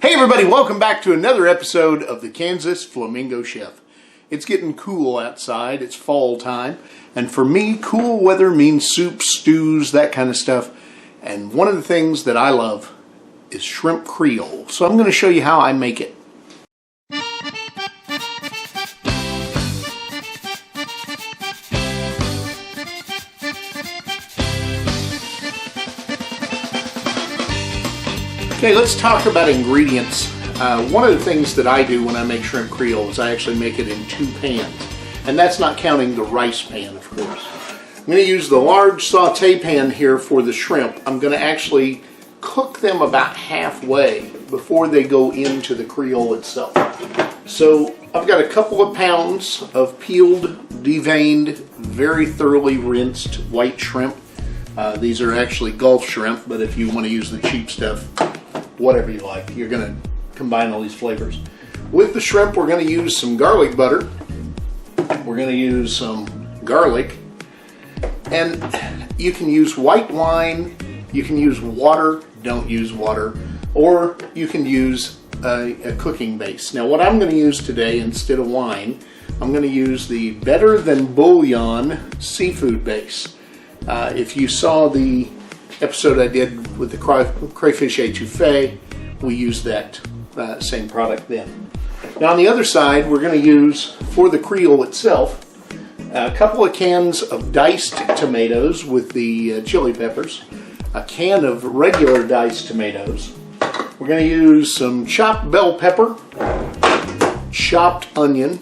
Hey everybody, welcome back to another episode of the Kansas Flamingo Chef. It's getting cool outside, it's fall time, and for me, cool weather means soups, stews, that kind of stuff. And one of the things that I love is shrimp Creole. So I'm going to show you how I make it. Okay, let's talk about ingredients. One of the things that I do when I make shrimp Creole is I actually make it in 2 pans. And that's not counting the rice pan, of course. I'm going to use the large saute pan here for the shrimp. I'm going to actually cook them about halfway before they go into the Creole itself. So I've got a couple of pounds of peeled, deveined, very thoroughly rinsed white shrimp. These are actually Gulf shrimp, but if you want to use the cheap stuff, whatever you like, you're going to combine all these flavors. With the shrimp, we're going to use some garlic butter. We're going to use some garlic. And you can use white wine, you can use water, don't use water, or you can use a cooking base. Now what I'm going to use today instead of wine, I'm going to use the Better Than Bouillon seafood base. If you saw the episode I did with the crayfish etouffee, we used that same product then. Now on the other side, we're going to use, for the Creole itself, a couple of cans of diced tomatoes with the chili peppers, a can of regular diced tomatoes. We're going to use some chopped bell pepper, chopped onion,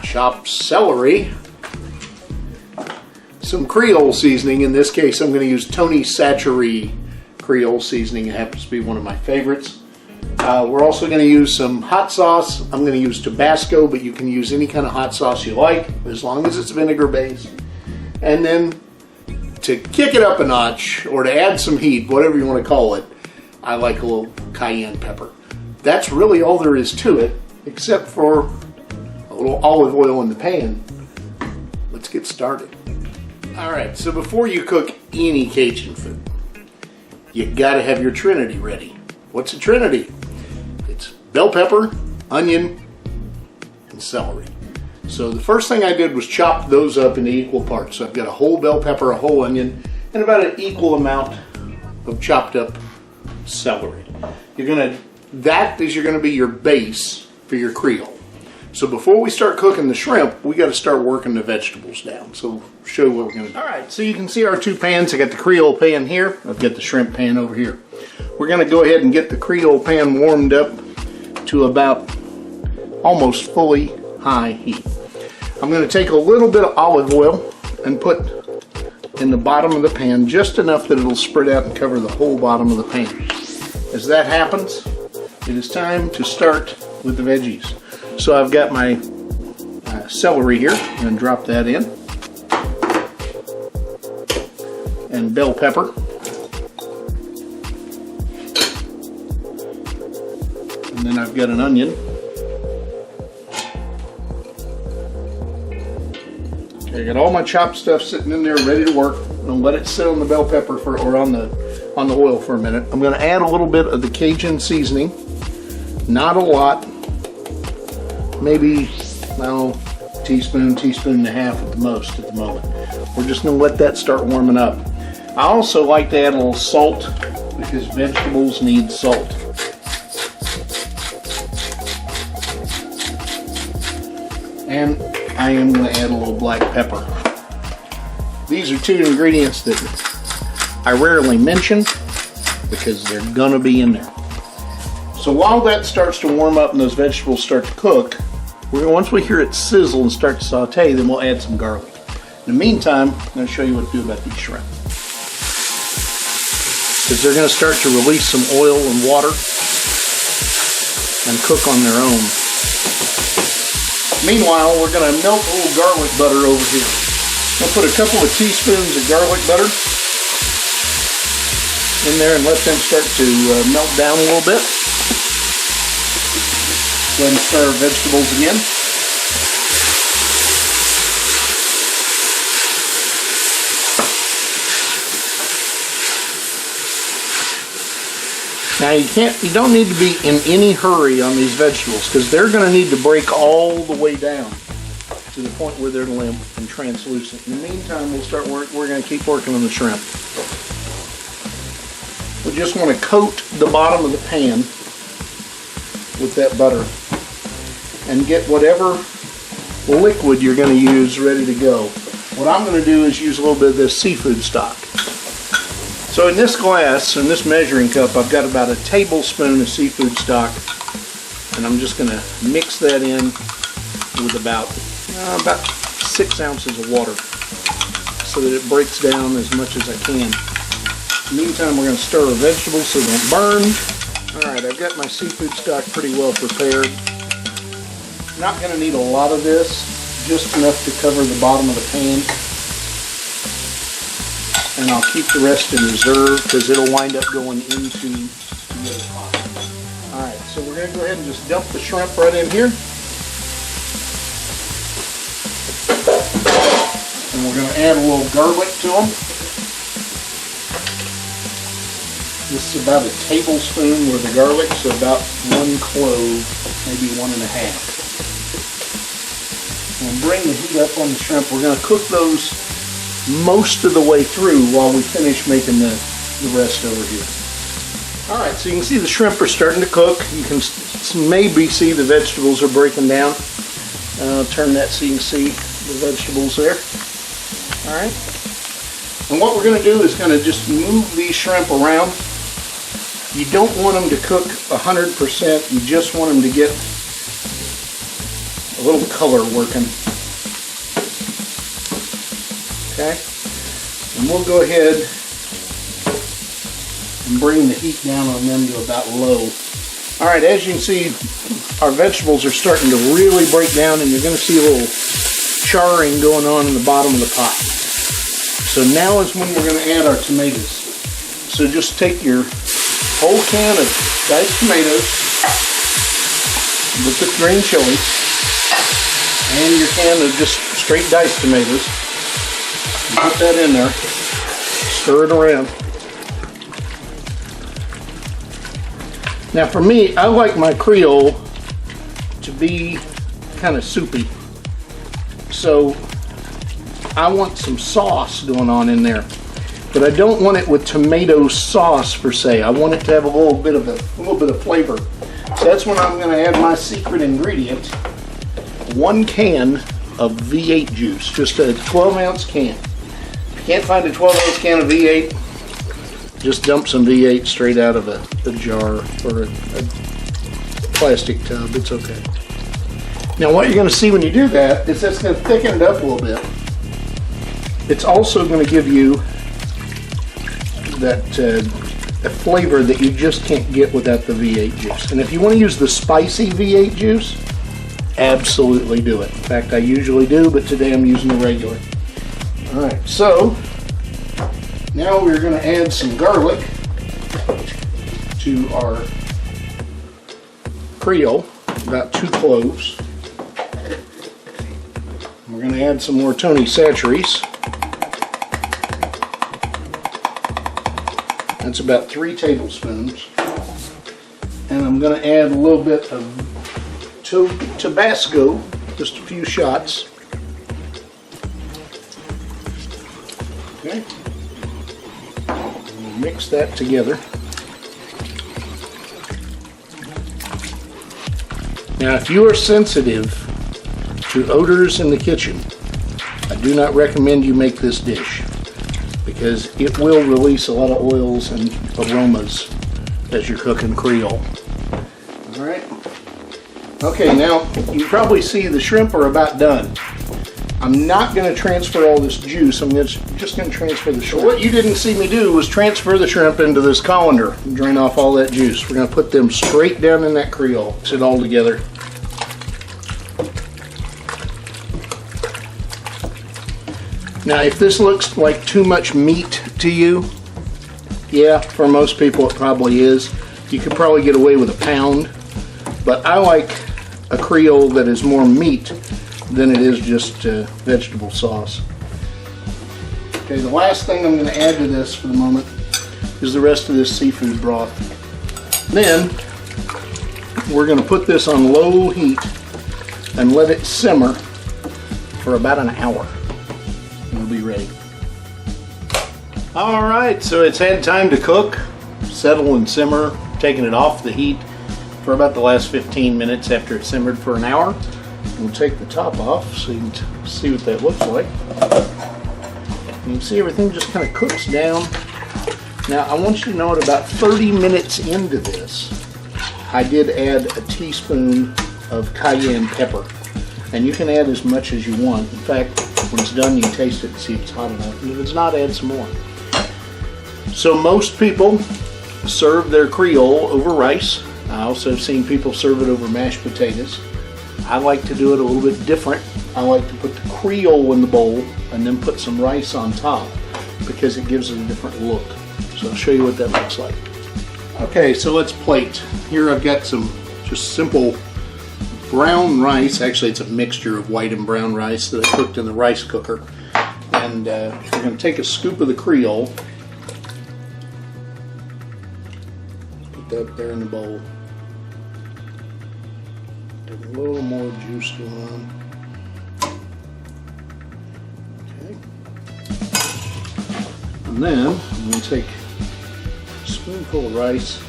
chopped celery, some Creole seasoning. In this case, I'm going to use Tony Chachere Creole seasoning. It happens to be one of my favorites. We're also going to use some hot sauce. I'm going to use Tabasco, but you can use any kind of hot sauce you like, as long as it's vinegar based. And then to kick it up a notch, or to add some heat, whatever you want to call it, I like a little cayenne pepper. That's really all there is to it, except for a little olive oil in the pan. Let's get started. Alright, so before you cook any Cajun food, you gotta have your Trinity ready. What's a Trinity? It's bell pepper, onion, and celery. So the first thing I did was chop those up into equal parts. So I've got a whole bell pepper, a whole onion, and about an equal amount of chopped up celery. That is going to be your base for your Creole. So before we start cooking the shrimp, we got to start working the vegetables down. So I'll show you what we're going to do. All right, so you can see our 2 pans. I got the Creole pan here. I've got the shrimp pan over here. We're going to go ahead and get the Creole pan warmed up to about almost fully high heat. I'm going to take a little bit of olive oil and put in the bottom of the pan just enough that it'll spread out and cover the whole bottom of the pan. As that happens, it is time to start with the veggies. So I've got my celery here. I'm going to drop that in. And bell pepper. And then I've got an onion. Okay, I got all my chopped stuff sitting in there ready to work. I'm going to let it sit on the bell pepper or on the oil for a minute. I'm going to add a little bit of the Cajun seasoning. Not a lot. Maybe, I don't know, teaspoon and a half at the most at the moment. We're just going to let that start warming up. I also like to add a little salt because vegetables need salt. And I am going to add a little black pepper. These are 2 ingredients that I rarely mention because they're going to be in there. So while that starts to warm up and those vegetables start to cook, once we hear it sizzle and start to saute, then we'll add some garlic. In the meantime, I'm going to show you what to do about these shrimp. Because they're going to start to release some oil and water and cook on their own. Meanwhile, we're going to melt a little garlic butter over here. I'll put a couple of teaspoons of garlic butter in there and let them start to melt down a little bit. Go ahead and stir our vegetables again. Now you don't need to be in any hurry on these vegetables because they're going to need to break all the way down to the point where they're limp and translucent. In the meantime, we're going to keep working on the shrimp. We just want to coat the bottom of the pan with that butter and get whatever liquid you're going to use ready to go. What I'm going to do is use a little bit of this seafood stock. So in this glass, in this measuring cup, I've got about a tablespoon of seafood stock, and I'm just going to mix that in with about 6 ounces of water so that it breaks down as much as I can. In the meantime, we're going to stir our vegetables so they don't burn. Alright, I've got my seafood stock pretty well prepared. Not going to need a lot of this, just enough to cover the bottom of the pan. And I'll keep the rest in reserve because it'll wind up going into the other pot. Alright, so we're going to go ahead and just dump the shrimp right in here. And we're going to add a little garlic to them. This is about a tablespoon worth of garlic, so about 1 clove, maybe 1 1/2. We'll bring the heat up on the shrimp. We're going to cook those most of the way through while we finish making the rest over here. Alright, so you can see the shrimp are starting to cook. You can maybe see the vegetables are breaking down. Turn that so you can see the vegetables there. Alright. And what we're going to do is kind of just move these shrimp around. You don't want them to cook 100%. You just want them to get a little color working. Okay, and we'll go ahead and bring the heat down on them to about low. Alright, as you can see, our vegetables are starting to really break down, and you're going to see a little charring going on in the bottom of the pot. So now is when we're going to add our tomatoes. So just take your whole can of diced tomatoes with the green chili and your can of just straight diced tomatoes. Put that in there, stir it around. Now for me, I like my Creole to be kind of soupy. So I want some sauce going on in there. But I don't want it with tomato sauce per se. I want it to have a little bit of flavor. So that's when I'm going to add my secret ingredient, 1 can of V8 juice, just a 12-ounce can. Can't find a 12-ounce can of V8, just dump some V8 straight out of a jar or a plastic tub. It's okay. Now what you're going to see when you do that is that's going to thicken it up a little bit. It's also going to give you that a flavor that you just can't get without the V8 juice. And if you want to use the spicy V8 juice, absolutely do it. In fact, I usually do, but today I'm using the regular. Alright, so now we're going to add some garlic to our Creole, about 2 cloves. We're going to add some more Tony Chachere's. That's about 3 tablespoons. And I'm going to add a little bit of Tabasco, just a few shots. Okay. We'll mix that together. Now, if you are sensitive to odors in the kitchen, I do not recommend you make this dish because it will release a lot of oils and aromas as you're cooking Creole. Alright. Okay, now you probably see the shrimp are about done. I'm not going to transfer all this juice. I'm just going to transfer the shrimp. What you didn't see me do was transfer the shrimp into this colander and drain off all that juice. We're going to put them straight down in that Creole. Mix it all together. Now, if this looks like too much meat to you, yeah, for most people it probably is. You could probably get away with a pound, but I like a Creole that is more meat than it is just vegetable sauce. Okay, the last thing I'm going to add to this for the moment is the rest of this seafood broth. Then we're going to put this on low heat and let it simmer for about an hour. We'll be ready. All right, so it's had time to cook, settle and simmer, taking it off the heat for about the last 15 minutes after it simmered for an hour. We'll take the top off so you can see what that looks like. You can see everything just kind of cooks down. Now I want you to know at about 30 minutes into this, I did add a teaspoon of cayenne pepper. And you can add as much as you want. In fact, when it's done, you can taste it and see if it's hot enough. And if it's not, add some more. So most people serve their Creole over rice. I also have seen people serve it over mashed potatoes. I like to do it a little bit different. I like to put the Creole in the bowl and then put some rice on top because it gives it a different look. So I'll show you what that looks like. Okay, so let's plate. Here I've got some just simple brown rice. Actually, it's a mixture of white and brown rice that I cooked in the rice cooker. And we're going to take a scoop of the Creole. Put that there in the bowl. Get a little more juice going on. Okay. And then I'm going to take a spoonful of rice.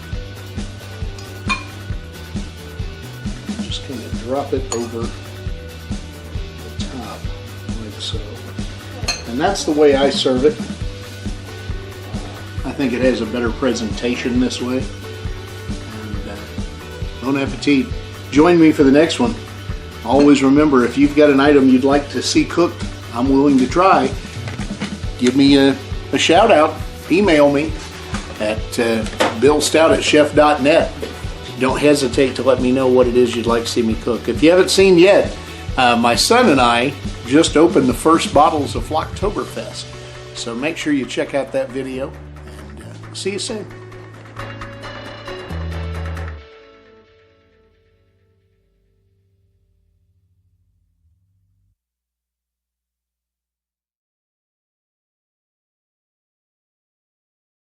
Just kind of drop it over the top, like so. And that's the way I serve it. I think it has a better presentation this way. And bon appetit. Join me for the next one. Always remember, if you've got an item you'd like to see cooked, I'm willing to try. Give me a shout out. Email me at billstout@chef.net. Don't hesitate to let me know what it is you'd like to see me cook. If you haven't seen yet, my son and I just opened the first bottles of Flocktoberfest. So make sure you check out that video, and see you soon.